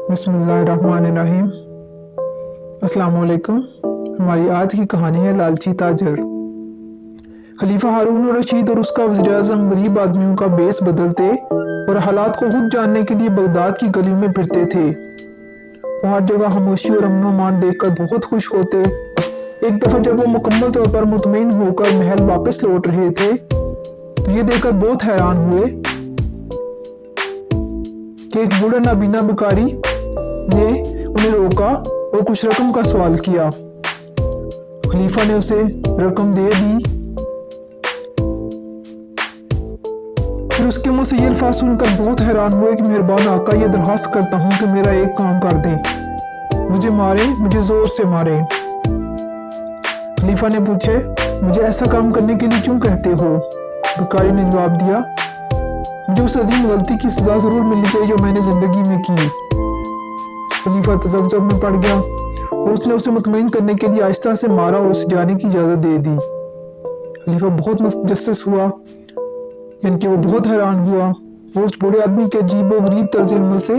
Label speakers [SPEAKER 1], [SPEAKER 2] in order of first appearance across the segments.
[SPEAKER 1] बिस्मिल्लाहिर्रहमानिर्रहीम। अस्सलाम वालेकुम। हमारी आज की कहानी है लालची ताजर। खलीफा हारून रशीद और उसका वज़ीर आज़म गरीब आदमियों का बेस बदलते और हालात को खुद जानने के लिए बगदाद की गलियों में फिरते थे। वो हर जगह खामोशी और अमन मान देखकर बहुत खुश होते। एक दफा जब वो मुकम्मल तौर पर मुतमईन होकर महल वापस लौट रहे थे तो ये देखकर बहुत हैरान हुए कि एक बूढ़ा नाबीना बुकारी ने उन्हें रोका और कुछ रकम का सवाल किया। खलीफा ने उसे रकम दे दी। फिर उसके मुंह से ये अल्फाज सुनकर बहुत हैरान हुए कि मेहरबान आका, ये दरखास्त करता हूँ कि मेरा एक काम कर दें, मुझे मारे, मुझे जोर से मारे। खलीफा ने पूछे, मुझे ऐसा काम करने के लिए क्यों कहते हो? बुकारी ने जवाब दिया, मुझे उस अजीम गलती की सजा जरूर मिलनी चाहिए जो मैंने जिंदगी में की। खलीफा तजब्जुब में पड़ गया और उसने उसे मुतमईन करने के लिए आहिस्ता से मारा और उसे जाने की इजाजत दे दी। खलीफा बहुत मुतजस्सिस हुआ, यानी कि वो बहुत हैरान हुआ और उस बूढ़े आदमी के अजीब व गरीब तर्ज अमल से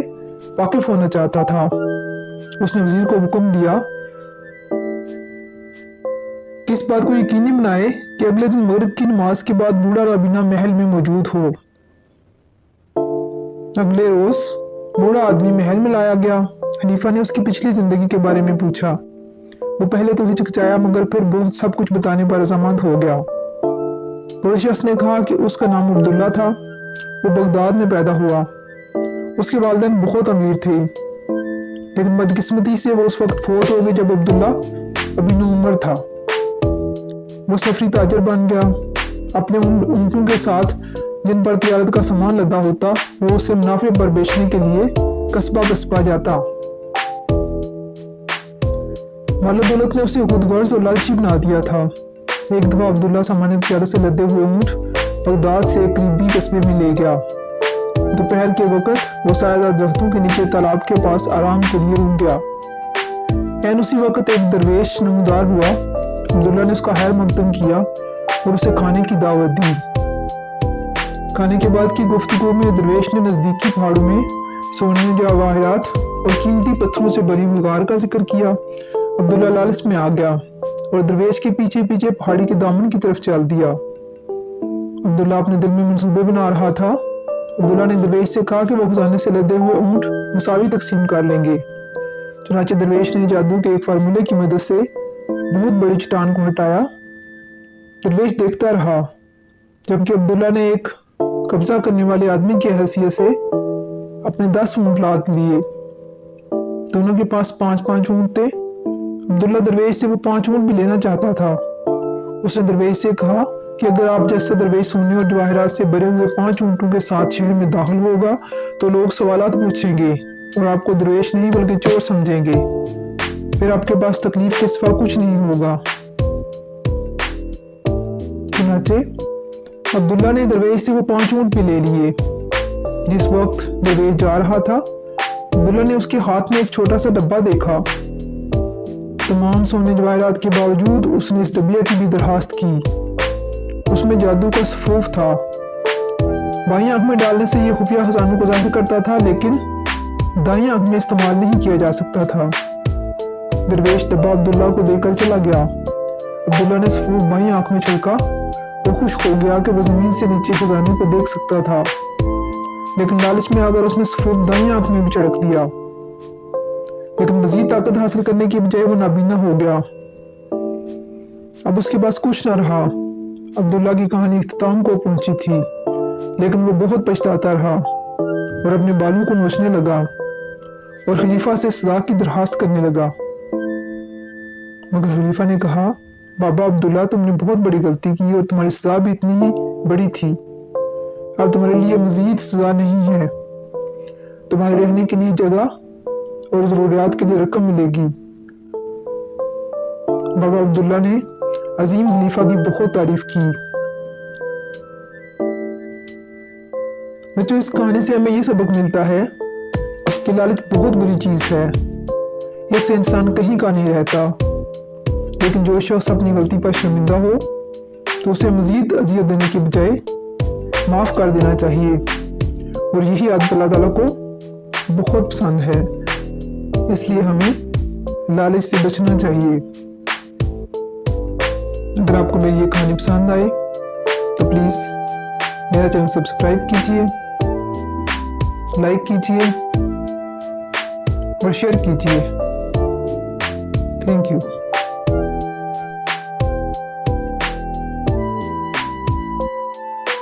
[SPEAKER 1] वाकिफ होना चाहता था। उसने वजीर को हुक्म दिया कि इस बात को यकीनी बनाए कि अगले दिन मगरिब की नमाज के बाद बूढ़ा राबीना महल में मौजूद हो। अगले रोज बूढ़ा आदमी महल में लाया गया। खलीफा ने उसकी पिछली जिंदगी के बारे में पूछा। वो पहले तो हिचकिचाया मगर फिर बहुत सब कुछ बताने पर रजामंद हो गया। बूढ़े शख्स ने कहा कि उसका नाम अब्दुल्ला था, वो बगदाद में पैदा हुआ। उसके वालिदैन बहुत अमीर थे, लेकिन बदकिस्मती से वो उस वक्त फौत हो गए जब अब्दुल्ला अभी नौउम्र था। वो सफरी ताजर बन गया। अपने ऊँटों के साथ जिन पर तिजारत का सामान लदा होता वो उसे मुनाफे पर बेचने के लिए कस्बा कस्बा जाता। मालो दौलत ने उसे खुदगर्ज और लालची बना दिया था। एक दफा अब्दुल्ला सामान्य तिजारत से लदे हुए ऊँट बगदाद से एक करीबी कस्बे में ले गया। दोपहर के वक्त वो सायादार दरख्तों के नीचे तालाब के पास आराम के लिए रुक गया। ऐन उसी वक्त एक दरवेश नमूदार हुआ। अब्दुल्ला ने उसका खैर मकदम किया और उसे खाने की दावत दी। खाने के बाद की गुफ्तगू में दरवेश ने नजदीकी पहाड़ों में सोने, जवाहरात और कीमती पत्थरों से भरी हुई गार का जिक्र किया। अब्दुल्ला लालच में आ गया और दरवेश के पीछे पीछे पहाड़ी के दामन की तरफ चल दिया। अब्दुल्ला अपने दिल में मंसूबे बना रहा था। अब्दुल्ला ने दरवेश से कहा कि वो खजाने से लदे हुए ऊँट मुसावी तकसीम कर लेंगे। चुनांचे दरवेश ने जादू के एक फार्मूले की मदद से बहुत बड़ी चट्टान को हटाया। दरवेश देखता रहा जबकि अब्दुल्ला ने एक कब्जा करने वाले आदमी की हैसियत से अपने 10 ऊँट लाद लिए। दोनों के पास 5-5 ऊँट थे। अब्दुल्ला दरवेश से वो 5 ऊँट भी लेना चाहता था। उसने दरवेश से कहा कि अगर आप जैसा दरवेश सोने और जवाहरात से भरे हुए 5 ऊँटों के साथ शहर में दाखिल होगा तो लोग सवालात पूछेंगे और आपको दरवेश नहीं बल्कि चोर समझेंगे। फिर आपके पास तकलीफ के सिवा कुछ नहीं होगा। चुनांचे अब्दुल्ला ने दरवेश से वो 5 ऊँट भी ले लिए। जिस वक्त दरवेश जा रहा था अब्दुल्ला ने उसके हाथ में एक छोटा सा डब्बा देखा। तमाम सोने जवाहरात के बावजूद उसने इस डब्बे की भी दरखास्त की। उसमें जादू का सफूफ था। बाईं आंख में डालने से ये खुफिया खजानों को जाहिर करता था, लेकिन दाईं आंख में इस्तेमाल नहीं किया जा सकता था। दरवेश डब्बा अब्दुल्ला को देकर चला गया। अब्दुल्ला ने सफूफ बाईं आंख में छिड़का। वो खुश हो गया कि वो जमीन से नीचे खजाने को देख सकता था, लेकिन लालच में आकर उसने सफूफ दाईं आंख में भी छिड़क दिया। लेकिन मजीद ताकत हासिल करने की बजाय वो नाबीना हो गया। अब उसके पास कुछ न रहा। अब्दुल्ला की कहानी इख्तिताम को पहुंची थी, लेकिन वो बहुत पछताता रहा और अपने बालों को नोचने लगा और खलीफा से सजा की दरखास्त करने लगा। मगर खलीफा ने कहा, बाबा अब्दुल्ला, तुमने बहुत बड़ी गलती की और तुम्हारी सजा भी इतनी ही बड़ी थी। अब तुम्हारे लिए मजीद सजा नहीं है। तुम्हारे रहने के लिए जगह और जरूरियात के लिए रकम मिलेगी। बाबा अब्दुल्ला ने अजीम खलीफा की बहुत तारीफ की। बच्चों, इस कहानी से हमें ये सबक मिलता है कि लालच बहुत बुरी चीज है। इससे इंसान कहीं का नहीं रहता, लेकिन जो शख्स अपनी गलती पर शर्मिंदा हो तो उसे मजीद अजियत देने की बजाय माफ़ कर देना चाहिए। और यही आदत अल्लाह ताला को बहुत पसंद है। اس لیے ہمیں لالچ سے بچنا چاہیے۔ اگر آپ کو میری یہ کہانی پسند آئے تو پلیز میرا چینل سبسکرائب کیجیے، لائک کیجیے اور شیئر کیجیے۔ Thank you.